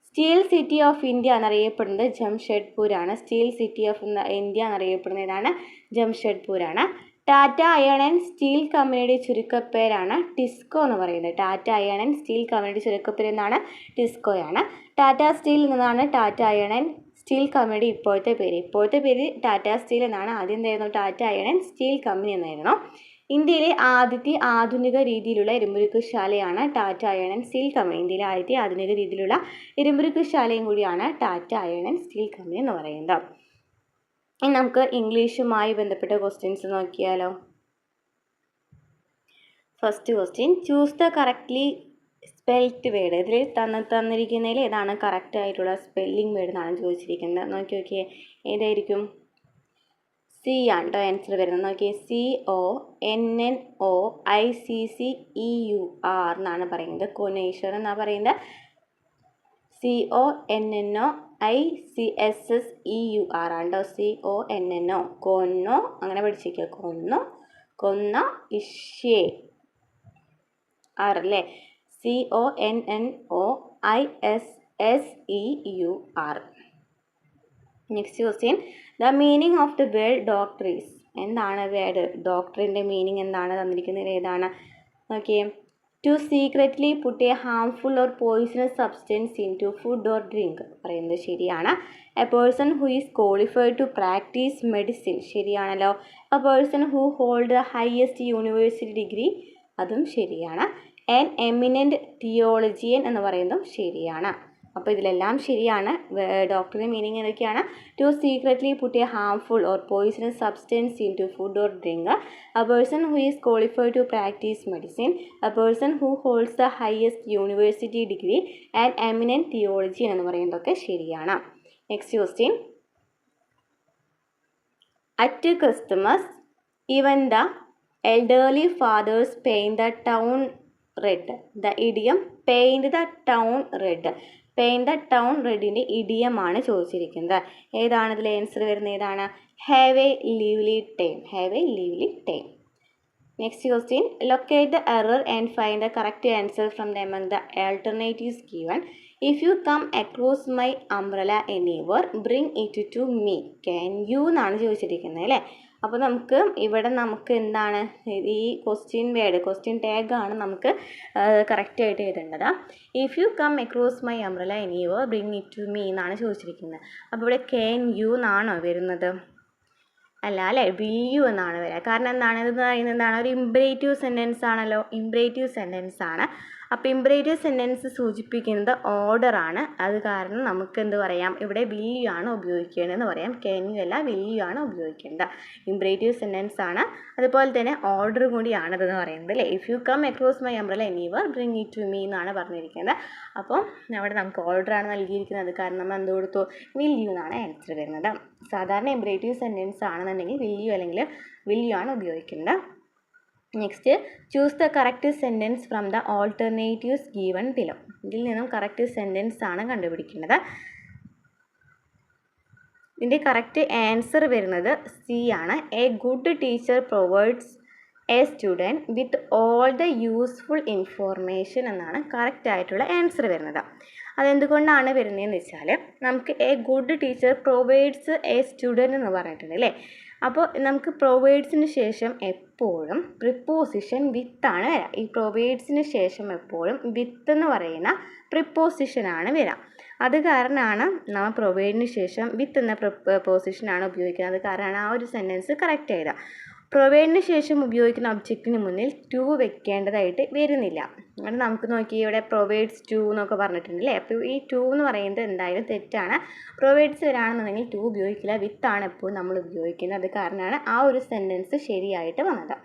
സ്റ്റീൽ സിറ്റി ഓഫ് ഇന്ത്യ എന്നറിയപ്പെടുന്നത് ജംഷഡ്പൂരാണ്. സ്റ്റീൽ സിറ്റി ഓഫ് ഇന്ത്യ എന്നറിയപ്പെടുന്നത് ഏതാണ്? ജംഷഡ്പൂരാണ്. ടാറ്റ അയൺ ആൻഡ് സ്റ്റീൽ കമ്പനിയുടെ ചുരുക്കപ്പേരാണ് ടിസ്കോ എന്ന് പറയുന്നത്. ടാറ്റ അയൺ ആൻഡ് സ്റ്റീൽ കമ്പനിയുടെ ചുരുക്കപ്പേര് എന്താണ്? ടിസ്കോയാണ്. ടാറ്റ സ്റ്റീൽ എന്നതാണ് ടാറ്റ അയൺ ആൻഡ് സ്റ്റീൽ കമ്പനിയുടെ ഇപ്പോഴത്തെ പേര് ടാറ്റ സ്റ്റീൽ എന്നാണ്. ആദ്യം എന്തായിരുന്നു? Tata iron and steel company എന്നായിരുന്നു. ഇന്ത്യയിലെ ആദ്യത്തെ ആധുനിക രീതിയിലുള്ള ഇരുമ്പുരുക്കുശാലയാണ് Tata iron and steel company. ഇന്ത്യയിലെ ആദ്യത്തെ ആധുനിക രീതിയിലുള്ള ഇരുമ്പുരുക്കുശാലയും കൂടിയാണ് Tata iron and steel company എന്ന് പറയുന്നത്. ഇനി നമുക്ക് ഇംഗ്ലീഷുമായി ബന്ധപ്പെട്ട ക്വസ്റ്റ്യൻസ് നോക്കിയാലോ. First question, choose the correctly spelt word. ഇതിൽ തന്നിരിക്കുന്നതിൽ ഏതാണ് കറക്റ്റ് ആയിട്ടുള്ള സ്പെല്ലിംഗ് വേർഡ് എന്നാണ് ചോദിച്ചിരിക്കുന്നത്. നോക്കിയേ ഏതായിരിക്കും? സി ആണ് കേട്ടോ ആൻസർ വരുന്നത്. നോക്കിയേ, CONNOICCEUR എന്നാണ് പറയുന്നത്. കൊനേശ്വർ എന്നാണ് പറയുന്നത്. CONNOICSSEUR ആണ് കേട്ടോ. കൊന്നോ അങ്ങനെ പഠിച്ചിരിക്കുക. കൊന്ന ഇഷ്യേ ആർ അല്ലേ? CONNOISSEUR. Next question, the meaning of the word doctor is. എന്താണ് വേർഡ് ഡോക്ടറിൻ്റെ മീനിങ് എന്താണ്? തന്നിരിക്കുന്നത് ഏതാണ്? നോക്കിയേ, to secretly put a harmful or poisonous substance into food or drink പറയുന്നത് ശരിയാണ്. A person who is qualified to practise medicine ശരിയാണല്ലോ. A person who hold the highest university degree അതും ശരിയാണ്. ആൻ എമിനൻറ്റ് തിയോളജിയൻ എന്ന് പറയുന്നതും ശരിയാണ്. അപ്പോൾ ഇതിലെല്ലാം ശരിയാണ്. ഡോക്ടറിൻ്റെ മീനിങ് ഏതൊക്കെയാണ്? To secretly put a harmful or poisonous substance into food or drink, a person who is qualified to practise medicine, a person who holds the highest university degree and eminent theologian എന്ന് പറയുന്നതൊക്കെ ശരിയാണ്. Next question, at Christmas even the elderly fathers paint the town red. The idiom paint the town റെഡ്. പെയിൻറ് ദ ടൗൺ റെഡിൻ്റെ ഇഡിയമാണ് ചോദിച്ചിരിക്കുന്നത്. ഏതാണ് ഇതിൽ ആൻസർ വരുന്നത്? ഏതാണ്? Have A ലീവ്ലി time. Next question, locate the error and find the correct answer from the among the alternatives given. If you come across my umbrella anywhere bring it to me. Can you എന്നാണ് ചോദിച്ചിരിക്കുന്നത് അല്ലേ. അപ്പോൾ ഇവിടെ നമുക്ക് എന്താണ് ഈ ക്വസ്റ്റ്യൻ ടാഗാണ് നമുക്ക് കറക്റ്റായിട്ട് എഴുതേണ്ടത്. If you come across my umbrella anywhere bring it to me എന്നാണ് ചോദിച്ചിരിക്കുന്നത്. അപ്പോൾ ഇവിടെ ക്യാൻ യു എന്നാണോ വരുന്നത്? അല്ല അല്ലേ, വിൽ യു എന്നാണ് വരിക. കാരണം എന്താണ്, ഇത് പറയുന്നത് എന്താണ്, ഒരു ഇംപറേറ്റീവ് സെൻറ്റൻസ് ആണല്ലോ, ഇംപറേറ്റീവ് സെൻറ്റൻസ് ആണ്. അപ്പോൾ ഇംപറേറ്റീവ് സെൻറ്റൻസ് സൂചിപ്പിക്കുന്നത് ഓർഡറാണ്. അത് കാരണം നമുക്ക് എന്ത് പറയാം, ഇവിടെ വിൽ യു ആണ് ഉപയോഗിക്കേണ്ടതെന്ന് പറയാം. ക്യാൻ യു അല്ല, വിൽ യു ആണ് ഉപയോഗിക്കേണ്ടത്. ഇംപറേറ്റീവ് സെൻറ്റൻസ് ആണ്, അതുപോലെ തന്നെ ഓർഡർ കൂടിയാണിതെന്ന് പറയുന്നത് അല്ലേ. If you come across my umbrella anywhere bring it to me എന്നാണ് പറഞ്ഞിരിക്കുന്നത്. അപ്പോൾ അവിടെ നമുക്ക് ഓർഡറാണ് നൽകിയിരിക്കുന്നത്, കാരണം നമ്മൾ എന്ത് കൊടുത്തു, വിൽ യു എന്നാണ് ആൻസർ വരുന്നത്. സാധാരണ ഇംപറേറ്റീവ് സെൻറ്റൻസ് ആണെന്നുണ്ടെങ്കിൽ വിൽ യു അല്ലെങ്കിൽ വിൽ യു ആണ് ഉപയോഗിക്കുന്നത്. Next, choose the correct sentence from the alternatives given below. ഇതിൽ നിന്നും കറക്റ്റ് സെൻറ്റൻസ് ആണ് കണ്ടുപിടിക്കേണ്ടത്. ഇതിൻ്റെ കറക്റ്റ് ആൻസർ വരുന്നത് സി ആണ്. A good teacher provides A student with all the useful information എന്നാണ് കറക്റ്റ് ആയിട്ടുള്ള ആൻസർ വരുന്നത്. അതെന്തുകൊണ്ടാണ് വരുന്നതെന്ന് വെച്ചാൽ, നമുക്ക് A good teacher provides A student എന്ന് പറഞ്ഞിട്ടുണ്ട് അല്ലേ. അപ്പോൾ നമുക്ക് പ്രൊവൈഡ്സിന് ശേഷം എപ്പോഴും പ്രിപ്പോസിഷൻ വിത്താണ് വരിക. ഈ പ്രൊവൈഡ്സിന് ശേഷം എപ്പോഴും വിത്ത് എന്ന് പറയുന്ന പ്രിപ്പോസിഷനാണ് വരിക. അത് കാരണമാണ് നമ്മൾ പ്രൊവൈഡിന് ശേഷം വിത്ത് എന്ന പ്രിപ്പോസിഷനാണ് ഉപയോഗിക്കുന്നത്. അത് കാരണമാണ് ആ ഒരു സെൻറ്റൻസ് കറക്റ്റ് ആയത്. പ്രൊവൈഡിന് ശേഷം ഉപയോഗിക്കുന്ന ഒബ്ജക്റ്റിന് മുന്നിൽ ടു വെക്കേണ്ടതായിട്ട് വരുന്നില്ല. അത് നമുക്ക് നോക്കി, ഇവിടെ പ്രൊവൈഡ്സ് ടു എന്നൊക്കെ പറഞ്ഞിട്ടുണ്ടല്ലേ. അപ്പോൾ ഈ ടു എന്ന് പറയുന്നത് എന്തായാലും തെറ്റാണ്. പ്രൊവൈഡ്സ് വരാണെന്നുണ്ടെങ്കിൽ ടു ഉപയോഗിക്കില്ല, വിത്താണ് എപ്പോഴും നമ്മൾ ഉപയോഗിക്കുന്നത്. അത് കാരണമാണ് ആ ഒരു സെൻറ്റൻസ് ശരിയായിട്ട് വന്നത്.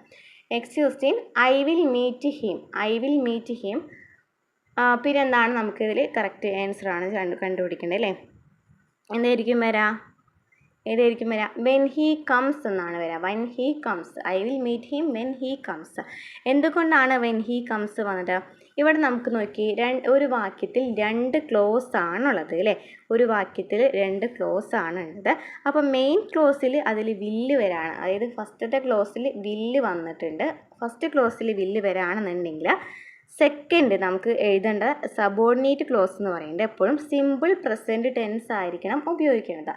Next question, I will meet him. I will meet him. പിന്നെ എന്താണ് നമുക്കിതിൽ കറക്റ്റ് ആൻസറാണ് കണ്ടുപിടിക്കേണ്ടത് അല്ലേ. എന്തായിരിക്കും വരാ, ഏതായിരിക്കും വരാം, വെൻ ഹീ കംസ് എന്നാണ് വരിക. When he comes, I will meet him when he comes. എന്തുകൊണ്ടാണ് വെൻ ഹീ കംസ് വന്നത്? ഇവിടെ നമുക്ക് നോക്കി, ഒരു വാക്യത്തിൽ രണ്ട് ക്ലോസ് ആണുള്ളത് അല്ലേ. ഒരു വാക്യത്തിൽ രണ്ട് ക്ലോസ് ആണ് ഉള്ളത്. അപ്പോൾ മെയിൻ ക്ലോസിൽ അതിൽ വില്ല് വരാണ്, അതായത് ഫസ്റ്റത്തെ ക്ലോസിൽ വില്ല് വന്നിട്ടുണ്ട്. ഫസ്റ്റ് ക്ലോസിൽ വില്ല് വരാണെന്നുണ്ടെങ്കിൽ സെക്കൻഡ് നമുക്ക് എഴുതേണ്ട സബോർഡിനേറ്റ് ക്ലോസ് എന്ന് പറയുന്നത് എപ്പോഴും സിമ്പിൾ പ്രസൻറ്റ് ടെൻസ് ആയിരിക്കണം ഉപയോഗിക്കേണ്ടത്.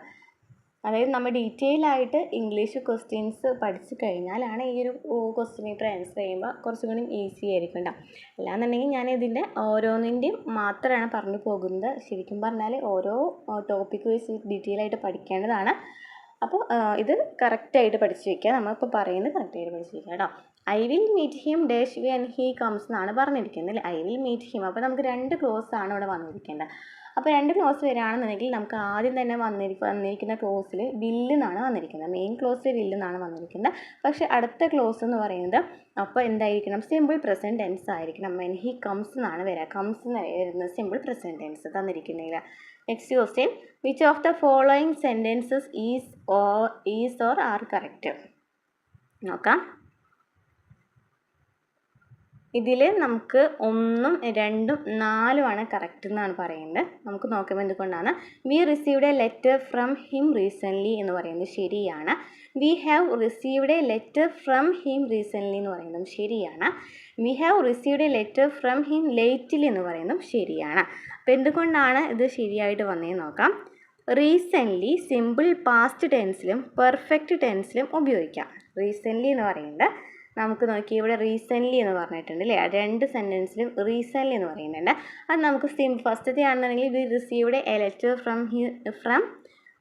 അതായത് നമ്മൾ ഡീറ്റെയിൽ ആയിട്ട് ഇംഗ്ലീഷ് ക്വസ്റ്റ്യൻസ് പഠിച്ചു കഴിഞ്ഞാലാണ് ഈ ഒരു ക്വസ്റ്റ്യൻ പേപ്പർ ആൻസർ ചെയ്യുമ്പോൾ കുറച്ചും കൂടി ഈസി ആയിരിക്കും കേട്ടോ. അല്ലാന്നുണ്ടെങ്കിൽ ഞാൻ ഇതിൻ്റെ ഓരോന്നിൻ്റെയും മാത്രമാണ് പറഞ്ഞു പോകുന്നത്. ശരിക്കും പറഞ്ഞാൽ ഓരോ ടോപ്പിക്ക് വെച്ച് ഡീറ്റെയിൽ ആയിട്ട് പഠിക്കേണ്ടതാണ്. അപ്പോൾ ഇത് കറക്റ്റായിട്ട് പഠിച്ചു വയ്ക്കുക. നമ്മളിപ്പോൾ പറയുന്നത് കറക്റ്റായിട്ട് പഠിച്ചു വയ്ക്കുക കേട്ടോ. I will meet him dash when he comes എന്നാണ് പറഞ്ഞിരിക്കുന്നത് അല്ലേ. I will meet him. അപ്പോൾ നമുക്ക് രണ്ട് ക്ലോസ് ആണ് ഇവിടെ വന്നിരിക്കേണ്ടത്. അപ്പോൾ രണ്ട് ക്ലോസ് വരികയാണെന്നുണ്ടെങ്കിൽ നമുക്ക് ആദ്യം തന്നെ വന്നിരിക്കുന്ന ക്ലോസിൽ വില്ല് എന്നാണ് വന്നിരിക്കുന്നത്. മെയിൻ ക്ലോസിൽ വില്ല് എന്നാണ് വന്നിരിക്കുന്നത്. പക്ഷേ അടുത്ത ക്ലോസ് എന്ന് പറയുന്നത് അപ്പോൾ എന്തായിരിക്കണം, സിമ്പിൾ പ്രസൻറ്റ് ടെൻസ് ആയിരിക്കണം. വെൻ ഹീ കംസ് എന്നാണ് വരിക. കംസ് എന്ന് വരുന്നത് സിമ്പിൾ പ്രസൻറ്റ് ടെൻസ് തന്നിരിക്കുന്നില്ല. Next question, which of the following sentences is or are correct. നോക്കാം. ഇതിൽ നമുക്ക് 1, 2, 4 കറക്റ്റ് എന്നാണ് പറയുന്നത്. നമുക്ക് നോക്കുമ്പോൾ എന്തുകൊണ്ടാണ്, we received a letter from him recently എന്ന് പറയുന്നത് ശരിയാണ്. We have received a letter from him recently എന്ന് പറയുന്നതും ശരിയാണ്. We have received a letter from him lately എന്ന് പറയുന്നതും ശരിയാണ്. അപ്പോൾ എന്തുകൊണ്ടാണ് ഇത് ശരിയായിട്ട് വന്നതെന്ന് നോക്കാം. റീസെൻ്റ്ലി സിമ്പിൾ പാസ്റ്റ് ടെൻസിലും പെർഫെക്റ്റ് ടെൻസിലും ഉപയോഗിക്കാം. റീസെൻ്റ്ലി എന്ന് പറയുന്നത് നമുക്ക് നോക്കി, ഇവിടെ റീസെൻ്റ്ലി എന്ന് പറഞ്ഞിട്ടുണ്ട് അല്ലേ. രണ്ട് സെൻറ്റൻസിലും റീസെൻ്റ്ലി എന്ന് പറയുന്നുണ്ട്. അത് നമുക്ക് ഫസ്റ്റത്തെ ആണെന്നുണ്ടെങ്കിൽ we received a letter from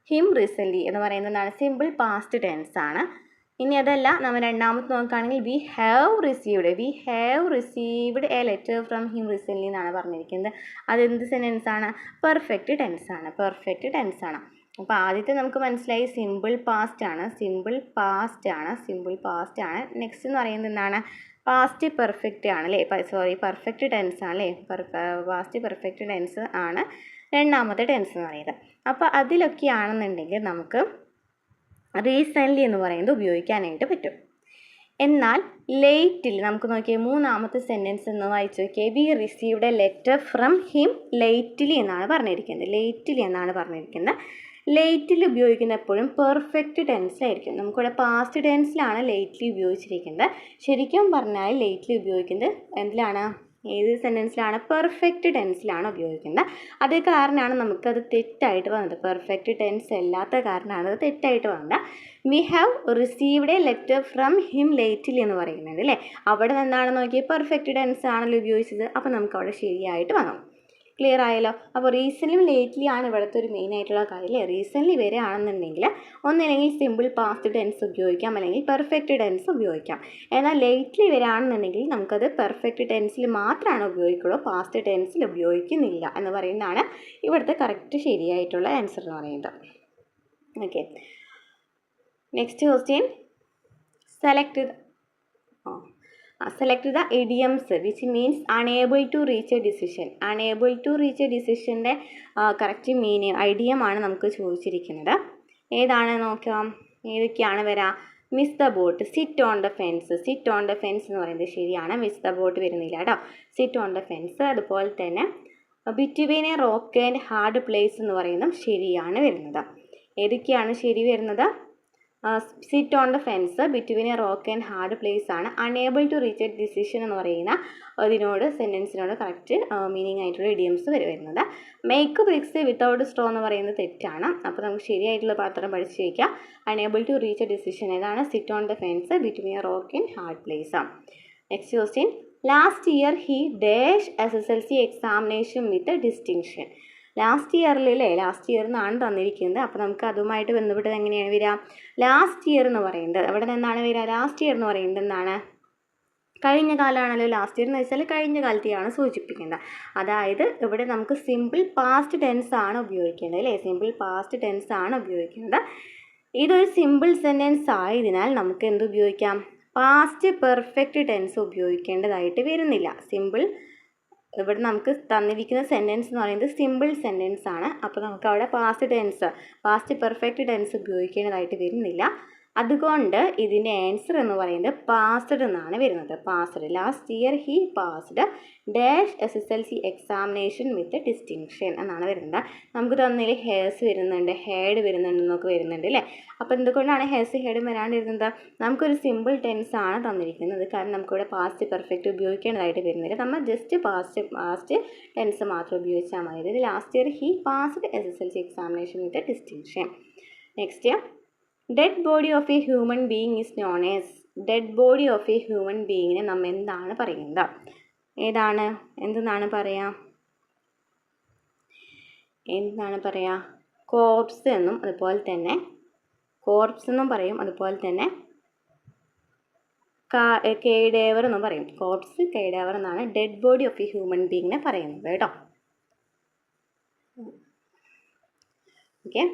him recently എന്ന് പറയുന്നതാണ് സിമ്പിൾ പാസ്റ്റ് ടെൻസ് ആണ്. ഇനി അതല്ല, നമ്മൾ രണ്ടാമത്തെ നോക്കുകയാണെങ്കിൽ V have received a letter from him recently എന്നാണ് പറഞ്ഞിരിക്കുന്നത്. അതെന്ത് സെൻറ്റൻസ് ആണ്? പെർഫെക്റ്റ് ടെൻസ് ആണ്. അപ്പോൾ ആദ്യത്തെ നമുക്ക് മനസ്സിലായി സിമ്പിൾ പാസ്റ്റ് ആണ്. നെക്സ്റ്റ് എന്ന് പറയുന്നത് എന്താണ്? പാസ്റ്റ് പെർഫെക്റ്റ് ആണ് അല്ലേ. പെർഫെക്റ്റ് ടെൻസ് ആണ് അല്ലേ. പാസ്റ്റ് പെർഫെക്റ്റ് ടെൻസ് ആണ് രണ്ടാമത്തെ ടെൻസ് എന്ന് പറയുന്നത്. അപ്പോൾ അതിലൊക്കെ ആണെന്നുണ്ടെങ്കിൽ നമുക്ക് റീസെൻ്റ്ലി എന്ന് പറയുന്നത് ഉപയോഗിക്കാനായിട്ട് പറ്റും. എന്നാൽ ലേറ്റിൽ നമുക്ക് നോക്കിയാൽ മൂന്നാമത്തെ സെൻറ്റൻസ് എന്ന് വായിച്ചു നോക്കിയാൽ we received a letter from him lately എന്നാണ് പറഞ്ഞിരിക്കുന്നത്. ലേറ്റിൽ ഉപയോഗിക്കുന്ന എപ്പോഴും പെർഫെക്റ്റ് ടെൻസിലായിരിക്കും. നമുക്കിവിടെ പാസ്റ്റ് ടെൻസിലാണ് ലേറ്റ്ലി ഉപയോഗിച്ചിരിക്കുന്നത്. ശരിക്കും പറഞ്ഞാൽ ലേറ്റ്ലി ഉപയോഗിക്കുന്നത് എന്തിലാണ്? ഏത് സെൻറ്റൻസിലാണ്? പെർഫെക്റ്റ് ടെൻസിലാണ് ഉപയോഗിക്കുന്നത്. അത് കാരണമാണ് നമുക്കത് തെറ്റായിട്ട് വന്നത്. പെർഫെക്റ്റ് ടെൻസ് അല്ലാത്ത കാരണമാണ് അത് തെറ്റായിട്ട് വന്നത്. V have received a letter from him lately എന്ന് പറയുന്നത് അല്ലേ. അവിടെ നിന്നാണ് നോക്കിയാൽ പെർഫെക്റ്റ് ടെൻസ് ആണല്ലോ ഉപയോഗിച്ചത്. അപ്പോൾ നമുക്ക് അവിടെ ശരിയായിട്ട് വന്നു. ക്ലിയർ ആയല്ലോ. അപ്പോൾ റീസെൻ്റ്ലിയും ലേറ്റ്ലി ആണ് ഇവിടുത്തെ ഒരു മെയിൻ ആയിട്ടുള്ള കാര്യം അല്ലേ. റീസെൻ്റ്ലി വരികയാണെന്നുണ്ടെങ്കിൽ ഒന്നില്ലെങ്കിൽ സിമ്പിൾ പാസ്റ്റ് ടെൻസ് ഉപയോഗിക്കാം, അല്ലെങ്കിൽ പെർഫെക്റ്റ് ടെൻസ് ഉപയോഗിക്കാം. എന്നാൽ ലേറ്റ്ലി വരികയാണെന്നുണ്ടെങ്കിൽ നമുക്കത് പെർഫെക്റ്റ് ടെൻസിൽ മാത്രമാണ് ഉപയോഗിക്കുള്ളൂ, പാസ്റ്റ് ടെൻസിൽ ഉപയോഗിക്കുന്നില്ല എന്ന് പറയുന്നതാണ് ഇവിടുത്തെ കറക്റ്റ് ശരിയായിട്ടുള്ള ആൻസർ എന്ന് പറയുന്നത്. Okay, next question. Select the idioms which means unable to reach a decision. Unable to reach a decisionൻ്റെ കറക്റ്റ് മീനിങ് ഐഡിയം ആണ് നമുക്ക് ചോദിച്ചിരിക്കുന്നത്. ഏതാണ് നോക്കാം, ഏതൊക്കെയാണ് വരാം? Miss the boat, sit on the fence. Sit on the fence എന്ന് പറയുന്നത് ശരിയാണ്, മിസ് ദ ബോട്ട് വരുന്നില്ല കേട്ടോ. Sit on the fence. അതുപോലെ തന്നെ between a rock and hard place എന്ന് പറയുന്നതും ശരിയാണ് വരുന്നത്. ഏതൊക്കെയാണ് ശരി വരുന്നത്? Sit on the fence, between a rock and hard place ആണ്. Unable to reach a decision എന്ന് പറയുന്ന അതിനോട് സെൻറ്റൻസിനോട് കറക്റ്റ് മീനിങ് ആയിട്ടുള്ള ഇഡിയംസ് വരുന്നത്. മേക്ക് ബ്രിക്സ് വിത്തൗട്ട് സ്ട്രോ എന്ന് പറയുന്നത് തെറ്റാണ്. അപ്പോൾ നമുക്ക് ശരിയായിട്ടുള്ള പാത്രം പഠിച്ച് വയ്ക്കാം. Unable to reach a decision ഏതാണ്? Sit on the fence, between a rock and hard place ആണ്. Next question. Last year he dash SSLC examination with distinction. Last ഇയറിലല്ലേ, ലാസ്റ്റ് ഇയർ എന്നാണ് തന്നിരിക്കുന്നത്. അപ്പോൾ നമുക്ക് അതുമായിട്ട് ബന്ധപ്പെട്ട് എങ്ങനെയാണ് വരിക? ലാസ്റ്റ് ഇയർ എന്ന് പറയുന്നത് അവിടെ നിന്നാണ് വരിക. ലാസ്റ്റ് ഇയർ എന്ന് പറയുന്നത് എന്താണ്? കഴിഞ്ഞ കാലമാണല്ലോ. ലാസ്റ്റ് ഇയർ എന്ന് വെച്ചാൽ കഴിഞ്ഞ കാലത്തെയാണ് സൂചിപ്പിക്കുന്നത്. അതായത് ഇവിടെ നമുക്ക് സിമ്പിൾ പാസ്റ്റ് ടെൻസ് ആണ് ഉപയോഗിക്കേണ്ടത് അല്ലേ. സിമ്പിൾ പാസ്റ്റ് ടെൻസ് ആണ് ഉപയോഗിക്കുന്നത്. ഇതൊരു സിമ്പിൾ സെൻറ്റൻസ് ആയതിനാൽ നമുക്ക് എന്ത് ഉപയോഗിക്കാം? പാസ്റ്റ് പെർഫെക്റ്റ് ടെൻസ് ഉപയോഗിക്കേണ്ടതായിട്ട് വരുന്നില്ല. സിമ്പിൾ ഇവിടെ നമുക്ക് തന്നിരിക്കുന്ന സെൻറ്റൻസ് എന്ന് പറയുന്നത് സിമ്പിൾ സെൻറ്റൻസ് ആണ്. അപ്പോൾ നമുക്ക് അവിടെ പാസ്റ്റ് പെർഫെക്റ്റ് ടെൻസ് ഉപയോഗിക്കേണ്ടതായിട്ട് വരുന്നില്ല. അതുകൊണ്ട് ഇതിൻ്റെ ആൻസർ എന്ന് പറയുന്നത് പാസ്ഡ് എന്നാണ് വരുന്നത്. Passed. Last year he passed dash SSLC examination with distinction എന്നാണ് വരുന്നത്. നമുക്ക് തന്നതിൽ ഹേഴ്സ് വരുന്നുണ്ട്, ഹേഡ് വരുന്നുണ്ടെന്നൊക്കെ വരുന്നുണ്ട് അല്ലേ. അപ്പോൾ എന്തുകൊണ്ടാണ് ഹേഴ്സ് ഹേഡും വരാണ്ടിരുന്നത്? നമുക്കൊരു സിമ്പിൾ ടെൻസ് ആണ് തന്നിരിക്കുന്നത്. കാരണം നമുക്കിവിടെ പാസ്റ്റ് പെർഫെക്റ്റ് ഉപയോഗിക്കേണ്ടതായിട്ട് വരുന്നില്ല. നമ്മൾ ജസ്റ്റ് പാസ്റ്റ് ടെൻസ് മാത്രം ഉപയോഗിച്ചാൽ മതി. ഇത് last year he passed SSLC examination with distinction. Next. Dead body of a human being is known as. Dead body of a human ബീയിങ്ങിനെ നമ്മൾ എന്താണ് പറയുന്നത്? എന്തെന്നാണ് പറയുക? കോർപ്സ് എന്നും അതുപോലെ തന്നെ കോർപ്സ് എന്നും പറയും. അതുപോലെ തന്നെ കേഡേവർ എന്നും പറയും. കോർപ്സ്, കേഡേവർ എന്നാണ് dead body of a human ബീയിങ്ങിനെ പറയുന്നത് കേട്ടോ. Okay,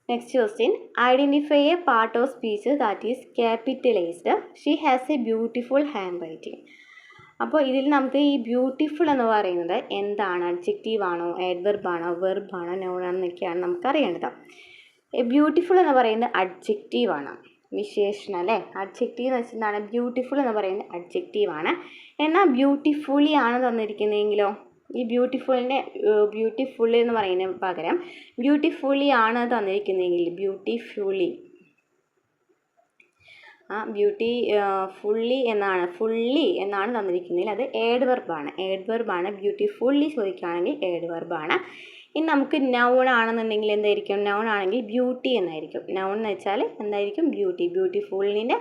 next question. Identify a part of speech that is capitalized. She has a beautiful hand writing. അപ്പോൾ ഇതിൽ നമുക്ക് ഈ ബ്യൂട്ടിഫുൾ എന്ന് പറയുന്നത് എന്താണ്? അഡ്ജക്റ്റീവ് ആണോ, ആഡ്വർബ് ആണോ, വെർബ് ആണോ, നൗൺ ആണോ എന്നൊക്കെയാണ് നമുക്ക് അറിയേണ്ടത്. ബ്യൂട്ടിഫുൾ എന്ന് പറയുന്നത് അഡ്ജക്റ്റീവ് ആണ്, വിശേഷണം അല്ലേ. അഡ്ജക്റ്റീവ് എന്ന് വെച്ചാൽ എന്താണ്? ബ്യൂട്ടിഫുൾ എന്ന് പറയുന്നത് അഡ്ജക്റ്റീവ് ആണ്. എന്നാൽ ബ്യൂട്ടിഫുള്ളി ആണ് തന്നിരിക്കുന്നതെങ്കിലോ? ഈ ബ്യൂട്ടിഫുള്ളി എന്ന് പറയുന്നതിന് പകരം ബ്യൂട്ടിഫുള്ളി ആണ് തന്നിരിക്കുന്നതെങ്കിൽ ഫുള്ളി എന്നാണ് തന്നിരിക്കുന്നതെങ്കിൽ അത് ഏഡ്വർബാണ്. ബ്യൂട്ടിഫുള്ളി ചോദിക്കുകയാണെങ്കിൽ ഏഡ്വർബാണ്. ഇനി നമുക്ക് നൗൺ ആണെന്നുണ്ടെങ്കിൽ എന്തായിരിക്കും? നൗൺ ആണെങ്കിൽ ബ്യൂട്ടി എന്നായിരിക്കും. നൗൺ എന്ന് വെച്ചാൽ എന്തായിരിക്കും? ബ്യൂട്ടിഫുള്ളിൻ്റെ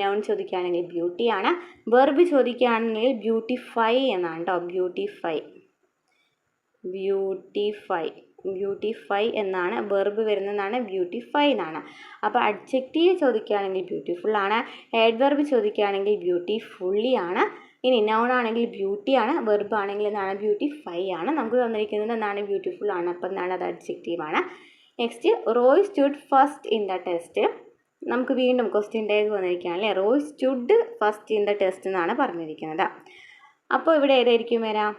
നൗൺ ചോദിക്കുകയാണെങ്കിൽ ബ്യൂട്ടിയാണ്. വെർബ് ചോദിക്കുകയാണെങ്കിൽ ബ്യൂട്ടിഫൈ എന്നാണ് കേട്ടോ. ബ്യൂട്ടിഫൈ എന്നാണ് വെർബ് വരുന്നതാണ്. ബ്യൂട്ടിഫൈ എന്നാണ്. അപ്പോൾ അഡ്ജക്റ്റീവ് ചോദിക്കുകയാണെങ്കിൽ ബ്യൂട്ടിഫുൾ ആണ്. ആഡ്വർബ് ചോദിക്കുകയാണെങ്കിൽ ബ്യൂട്ടിഫുള്ളി ആണ്. ഇനി നൗൺ ആണെങ്കിൽ ബ്യൂട്ടിയാണ്, വെർബ് ആണെങ്കിൽ എന്താണ്? ബ്യൂട്ടിഫൈ ആണ്. നമുക്ക് തന്നിരിക്കുന്നത് എന്താണ്? ബ്യൂട്ടിഫുൾ ആണ്. അപ്പോൾ എന്താണ്? അത് അഡ്ജക്റ്റീവ് ആണ്. Next. Roy stood first in the test. നമുക്ക് വീണ്ടും ക്വസ്റ്റ്യൻ ടാഗ് വന്നിരിക്കുകയാണ് അല്ലേ. Roy stood first in the test എന്നാണ് പറഞ്ഞിരിക്കുന്നത്. അപ്പോൾ ഇവിടെ ഏതായിരിക്കും വരാം?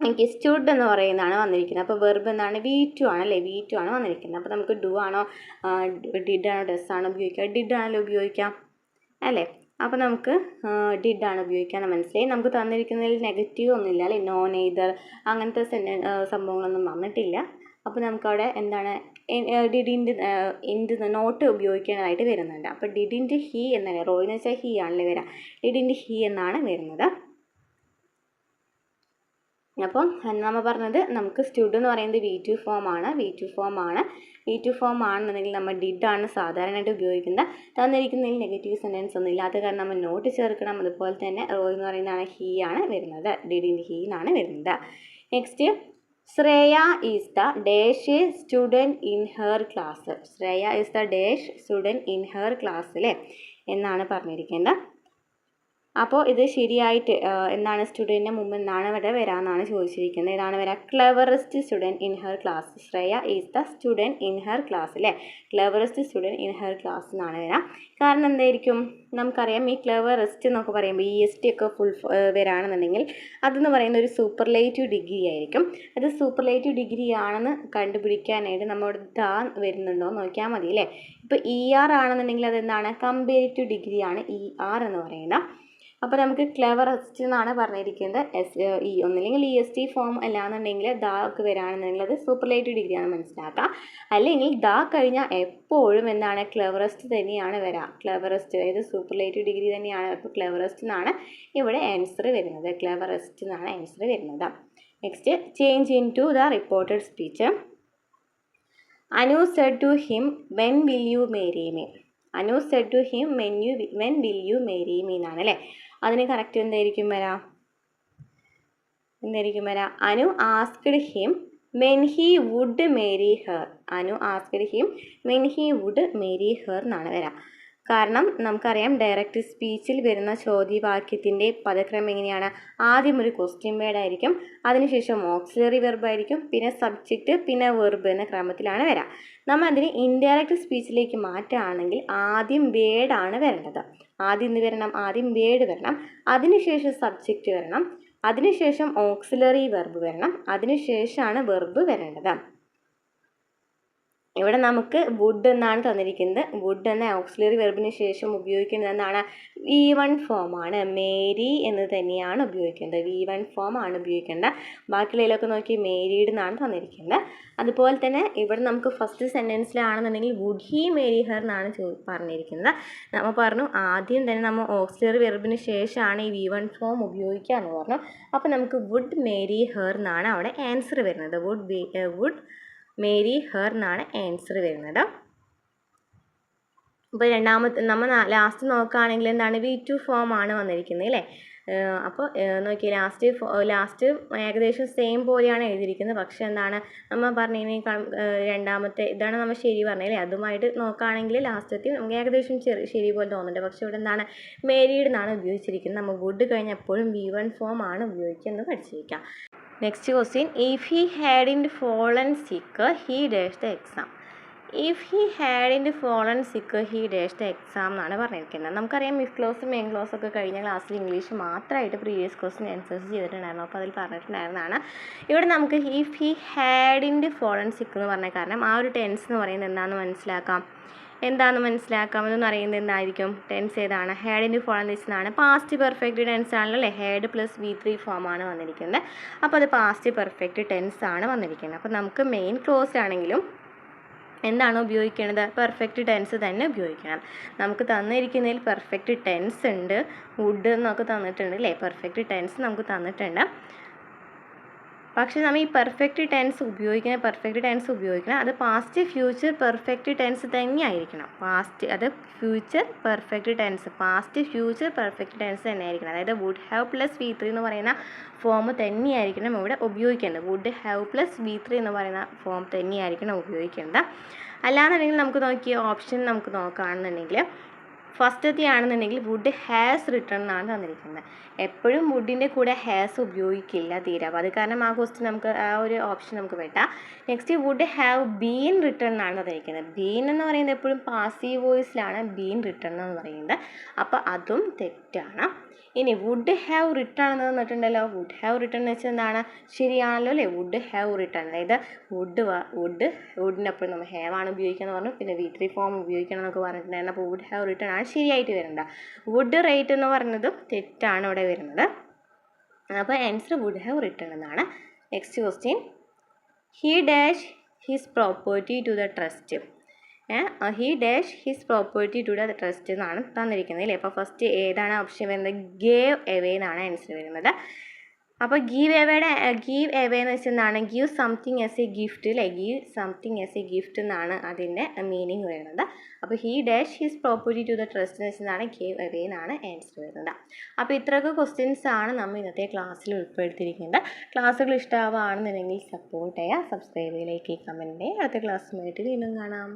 എനിക്ക് സ്റ്റുഡ് എന്ന് പറയുന്നതാണ് വന്നിരിക്കുന്നത്. അപ്പോൾ വെർബ് എന്താണ്? V2 ആണ് അല്ലേ. V2 ആണ് വന്നിരിക്കുന്നത്. അപ്പോൾ നമുക്ക് ഡു ആണോ ഡിഡ് ആണോ ഡസ് ആണോ ഉപയോഗിക്കുക? ഡിഡ് ആണല്ലോ ഉപയോഗിക്കാം അല്ലേ. അപ്പോൾ നമുക്ക് ഡിഡ് ആണ് ഉപയോഗിക്കാൻ മനസ്സിലായി. നമുക്ക് തന്നിരിക്കുന്നതിൽ നെഗറ്റീവ് ഒന്നുമില്ല അല്ലേ. നോ, നെയ്തർ അങ്ങനത്തെ സംഭവങ്ങളൊന്നും വന്നിട്ടില്ല. അപ്പോൾ നമുക്കവിടെ എന്താണ്? ഡിഡിൻ്റെ നോട്ട് ഉപയോഗിക്കേണ്ടതായിട്ട് വരുന്നുണ്ട്. അപ്പോൾ ഡിഡിൻ്റെ ഹി എന്നല്ലേ. റോയ് എന്ന് വെച്ചാൽ ഹി ആണല്ലേ വരാം. ഡിഡിൻ്റെ ഹി എന്നാണ് വരുന്നത്. അപ്പം നമ്മൾ പറഞ്ഞത് നമുക്ക് സ്റ്റുഡ് എന്ന് പറയുന്നത് V2 ഫോം ആണ്. V2 ഫോം ആണെന്നുണ്ടെങ്കിൽ നമ്മൾ ഡിഡ് ആണ് സാധാരണയായിട്ട് ഉപയോഗിക്കുന്നത്. തന്നിരിക്കുന്നതിൽ നെഗറ്റീവ് സെൻറ്റൻസ് ഒന്നും ഇല്ലാത്ത കാരണം നമ്മൾ നോട്ട് ചേർക്കണം. അതുപോലെ തന്നെ റോയ് എന്ന് പറയുന്നതാണ് ഹി ആണ് വരുന്നത്. ഡിഡിൻ്റെ ഹി എന്നാണ് വരുന്നത്. Next, Shreya is the dash student in her class. Shreya is the dash student in her class അല്ലേ എന്നാണ് പറഞ്ഞിരിക്കേണ്ടത്. അപ്പോൾ ഇത് ശരിയായിട്ട് എന്താണ് സ്റ്റുഡൻറ്റിന് മുമ്പ് എന്താണ് ഇവിടെ വരാമെന്നാണ് ചോദിച്ചിരിക്കുന്നത്. ഏതാണ് വരാം? Cleverest student in her class. Shreya is the student in her class അല്ലേ. Cleverest student in her class എന്നാണ് വരാം. കാരണം എന്തായിരിക്കും? നമുക്കറിയാം ഈ ക്ലെവറസ്റ്റ് എന്നൊക്കെ പറയുമ്പോൾ EST ഒക്കെ ഫുൾ വരാണെന്നുണ്ടെങ്കിൽ അതെന്ന് പറയുന്ന ഒരു സൂപ്പർലേറ്റീവ് ഡിഗ്രി ആയിരിക്കും. അത് സൂപ്പർലേറ്റീവ് ഡിഗ്രി ആണെന്ന് കണ്ടുപിടിക്കാനായിട്ട് നമ്മുടെ ദാ വരുന്നുണ്ടോ എന്ന് നോക്കിയാൽ മതി അല്ലേ. ഇപ്പോൾ ER ആണെന്നുണ്ടെങ്കിൽ അതെന്താണ്? കമ്പാരിറ്റീവ് ഡിഗ്രിയാണ് ER എന്ന് പറയുന്നത്. അപ്പോൾ നമുക്ക് ക്ലെവറസ്റ്റ് എന്നാണ് പറഞ്ഞിരിക്കുന്നത്. ഒന്നില്ലെങ്കിൽ EST ഫോം അല്ലാന്നുണ്ടെങ്കിൽ ദാ ഒക്കെ വരാണെന്നുണ്ടെങ്കിൽ അത് സൂപ്പർലേറ്റീവ് ഡിഗ്രിയാണ് മനസ്സിലാക്കുക. അല്ലെങ്കിൽ ദാ കഴിഞ്ഞാൽ എപ്പോഴും എന്താണ്? ക്ലെവറസ്റ്റ് തന്നെയാണ് വരിക. ക്ലെവറസ്റ്റ്, അതായത് സൂപ്പർലേറ്റീവ് ഡിഗ്രി തന്നെയാണ്. അപ്പോൾ ക്ലെവറസ്റ്റ് എന്നാണ് ഇവിടെ ആൻസർ വരുന്നത്. ക്ലെവറസ്റ്റ് എന്നാണ് ആൻസർ വരുന്നത്. Next, change into the reported speech. Anu said to him, when will you marry me. Anu said to him, when will you marry me എന്നാണ് അല്ലേ. അതിന് കറക്റ്റ് എന്തായിരിക്കും വരാം? Anu asked him when he would marry her. Anu asked him when he would marry her എന്നാണ് വരാം. കാരണം നമുക്കറിയാം ഡയറക്റ്റ് സ്പീച്ചിൽ വരുന്ന ചോദ്യവാക്യത്തിൻ്റെ പദക്രമം എങ്ങനെയാണ്? ആദ്യം ഒരു ക്വസ്റ്റ്യൻ വേർഡ് ആയിരിക്കും, അതിനുശേഷം ഓക്സിലറി വെർബ് ആയിരിക്കും, പിന്നെ സബ്ജക്റ്റ്, പിന്നെ വെർബ് എന്ന ക്രമത്തിലാണ് വരിക. നമ്മൾ അതിന് ഇൻഡയറക്റ്റ് സ്പീച്ചിലേക്ക് മാറ്റുകയാണെങ്കിൽ ആദ്യം വേർഡാണ് വരേണ്ടത്. ആദ്യം എന്ത് വരണം? ആദ്യം വേർഡ് വരണം, അതിനുശേഷം സബ്ജക്റ്റ് വരണം, അതിനുശേഷം ഓക്സിലറി വെർബ് വരണം, അതിനുശേഷമാണ് വെർബ് വരേണ്ടത്. ഇവിടെ നമുക്ക് വുഡ് എന്നാണ് തന്നിരിക്കുന്നത്. വുഡ് എന്ന ഓക്സിലറി വെർബിന് ശേഷം ഉപയോഗിക്കുന്നത് എന്താണ്? V1 ഫോമാണ്. മേരി എന്ന് തന്നെയാണ് ഉപയോഗിക്കുന്നത്. V1 ഫോം ആണ് ഉപയോഗിക്കേണ്ടത്. ബാക്കിയുള്ളതിലൊക്കെ നോക്കി മേരീഡ് എന്നാണ് തന്നിരിക്കുന്നത്. അതുപോലെ തന്നെ ഇവിടെ നമുക്ക് ഫസ്റ്റ് സെൻറ്റൻസിലാണെന്നുണ്ടെങ്കിൽ വുഡ് ഹി മേരി ഹെർ എന്നാണ് പറഞ്ഞിരിക്കുന്നത്. നമ്മൾ പറഞ്ഞു ആദ്യം തന്നെ നമ്മൾ ഓക്സിലറി വെർബിന് ശേഷമാണ് ഈ V1 ഫോം ഉപയോഗിക്കുക എന്ന് പറഞ്ഞു. അപ്പോൾ നമുക്ക് വുഡ് മേരി ഹെർ എന്നാണ് അവിടെ ആൻസർ വരുന്നത്. വുഡ് മേരി ഹെർ എന്നാണ് ആൻസർ വരുന്നത്. അപ്പോൾ നമ്മൾ ലാസ്റ്റ് നോക്കുകയാണെങ്കിൽ എന്താണ്? V2 ഫോം ആണ് വന്നിരിക്കുന്നത് അല്ലേ. അപ്പോൾ നോക്കി ലാസ്റ്റ് ഏകദേശം സെയിം പോലെയാണ് എഴുതിയിരിക്കുന്നത്. പക്ഷേ എന്താണ് നമ്മൾ പറഞ്ഞതിനേക്കാൾ രണ്ടാമത്തെ ഇതാണ് നമ്മൾ ശരി പറഞ്ഞല്ലേ. അതുമായിട്ട് നോക്കുകയാണെങ്കിൽ ലാസ്റ്റത്തിൽ നമുക്ക് ഏകദേശം ശരി പോലെ തോന്നുന്നുണ്ട്. പക്ഷേ ഇവിടെ എന്താണ്? മേരീഡ് എന്നാണ് ഉപയോഗിച്ചിരിക്കുന്നത്. നമ്മൾ വുഡ് കഴിഞ്ഞ എപ്പോഴും V1 ഫോം ആണ് ഉപയോഗിക്കുന്നത് പഠിച്ചിരിക്കാം. Next question, if he hadn't fallen sick he dash the exam. If he hadn't fallen sick he dash the exam എന്നാണ് പറഞ്ഞിരിക്കുന്നത്. നമുക്കറിയാം ഇഫ് ക്ലോസും മെയിൻ ക്ലോസും ഒക്കെ കഴിഞ്ഞ ക്ലാസ്സിൽ ഇംഗ്ലീഷ് മാത്രമായിട്ട് പ്രീവിയസ് ക്വസ്റ്റ്യൻ ആൻസേഴ്സ് ചെയ്തിട്ടുണ്ടായിരുന്നു. അപ്പോൾ അതിൽ പറഞ്ഞിട്ടുണ്ടായിരുന്നതാണ്. ഇവിടെ നമുക്ക് ഇഫ് ഹി ഹാഡിൻറ്റ് ഫോളൻ സിക്ക് എന്ന് പറഞ്ഞ കാരണം ആ ഒരു ടെൻസ് എന്ന് പറയുന്നത് എന്താണെന്ന് മനസ്സിലാക്കാം. അതെന്ന് അറിയുന്നത് എന്തായിരിക്കും? ടെൻസ് ഏതാണ്? ഹാഡിൻ്റെ ഫോളൻ എന്നാണ്. പാസ്റ്റ് പെർഫെക്റ്റ് ടെൻസ് ആണല്ലോ അല്ലേ. ഹാഡ് പ്ലസ് V3 ഫോമാണ് വന്നിരിക്കുന്നത്. അപ്പോൾ അത് പാസ്റ്റ് പെർഫെക്റ്റ് ടെൻസ് ആണ് വന്നിരിക്കുന്നത്. അപ്പോൾ നമുക്ക് മെയിൻ ക്ലോസ് ആണെങ്കിലും എന്താണ് ഉപയോഗിക്കേണ്ടത്? പെർഫെക്റ്റ് ടെൻസ് തന്നെ ഉപയോഗിക്കണം. നമുക്ക് തന്നിരിക്കുന്നതിൽ പെർഫെക്റ്റ് ടെൻസ് ഉണ്ട്, വുഡ് എന്നൊക്കെ തന്നിട്ടുണ്ട് അല്ലേ. പെർഫെക്റ്റ് ടെൻസ് നമുക്ക് തന്നിട്ടുണ്ട്. പക്ഷേ നമ്മൾ ഈ പെർഫെക്റ്റ് ടെൻസ് ഉപയോഗിക്കണം. അത് പാസ്റ്റ് ഫ്യൂച്ചർ പെർഫെക്റ്റ് ടെൻസ് തന്നെ ആയിരിക്കണം. പാസ്റ്റ് ഫ്യൂച്ചർ പെർഫെക്റ്റ് ടെൻസ് തന്നെ ആയിരിക്കണം. അതായത് വുഡ് ഹാവ് പ്ലസ് V3 എന്ന് പറയുന്ന ഫോം തന്നെയായിരിക്കണം ഇവിടെ ഉപയോഗിക്കേണ്ടത്. വുഡ് ഹാവ് പ്ലസ് V3 എന്ന് പറയുന്ന ഫോം തന്നെയായിരിക്കണം ഉപയോഗിക്കേണ്ടത്. അല്ലാന്നുണ്ടെങ്കിൽ നമുക്ക് ഓപ്ഷൻ നോക്കുകയാണെന്നുണ്ടെങ്കിൽ ഫസ്റ്റത്തെ ആണെന്നുണ്ടെങ്കിൽ വുഡ് ഹാസ് റിട്ടൺ എന്നാണ് തന്നിരിക്കുന്നത്. എപ്പോഴും വുഡിൻ്റെ കൂടെ ഹാസ് ഉപയോഗിക്കില്ല തീരെ. അപ്പോൾ അത് കാരണം ആ ക്വസ്റ്റ്യൻ ആ ഒരു ഓപ്ഷൻ നമുക്ക് വേണ്ട. Next, would have been written എന്നാണ് തന്നിരിക്കുന്നത്. ബീൻ എന്ന് പറയുന്നത് എപ്പോഴും പാസീവ് വോയിസിലാണ് ബീൻ റിട്ടൺ എന്ന് പറയുന്നത്. അപ്പോൾ അതും തെറ്റാണ്. ഇനി വുഡ് ഹാവ് റിട്ടൺ എന്ന് തന്നിട്ടുണ്ടല്ലോ. വുഡ് ഹാവ് റിട്ടൺ എന്ന് വെച്ചാൽ എന്താണ്? ശരിയാണല്ലോ അല്ലേ. വുഡ് ഹാവ് റിട്ടൺ, അതായത് വുഡിനപ്പോഴും നമ്മൾ ഹാവ് ആണ് ഉപയോഗിക്കുന്നത് പറഞ്ഞു. പിന്നെ V3 ഫോം ഉപയോഗിക്കണം എന്നൊക്കെ പറഞ്ഞിട്ടുണ്ടായിരുന്നു. അപ്പോൾ വുഡ് ഹാവ് റിട്ടൺ ആണ് ശരിയായിട്ട് വരേണ്ടത്. വുഡ് റൈറ്റ് എന്ന് പറയുന്നതും തെറ്റാണ് ഇവിടെ വരുന്നത്. അപ്പോൾ ആൻസർ വുഡ് ഹാവ് റിട്ടൺ എന്നാണ്. Next question, he dash his property to the trust. He dash his property to the trust എന്നാണ് തന്നിരിക്കുന്നത് അല്ലേ. അപ്പോൾ ഫസ്റ്റ് ഏതാണ് ഓപ്ഷൻ വരുന്നത്? ഗേവ് എവേ എന്നാണ് ആൻസർ വരുന്നത്. അപ്പോൾ ഗീവ് എവേ എന്ന് വെച്ചാൽ എന്താണ്, give something as a gift അല്ലേ, give something as a gift എന്നാണ് അതിൻ്റെ മീനിങ് വരുന്നത്. അപ്പോൾ he dash his property to the trust എന്ന് വെച്ചതാണ് ഗീവ് എവേ എന്നാണ് ആൻസർ വരുന്നത്. അപ്പോൾ ഇത്രയൊക്കെ ക്വസ്റ്റ്യൻസ് ആണ് നമ്മൾ ഇന്നത്തെ ക്ലാസ്സിൽ ഉൾപ്പെടുത്തിയിരിക്കുന്നത്. ക്ലാസ്സുകൾ ഇഷ്ടമാവുകയാണെന്നുണ്ടെങ്കിൽ സപ്പോർട്ട് ചെയ്യുക, സബ്സ്ക്രൈബ് ചെയ്യുക, ലൈക്ക് ചെയ്യുക, കമൻറ്റ് ചെയ്യുക. അടുത്ത ക്ലാസ്സുമായിട്ട് വീണ്ടും കാണാം.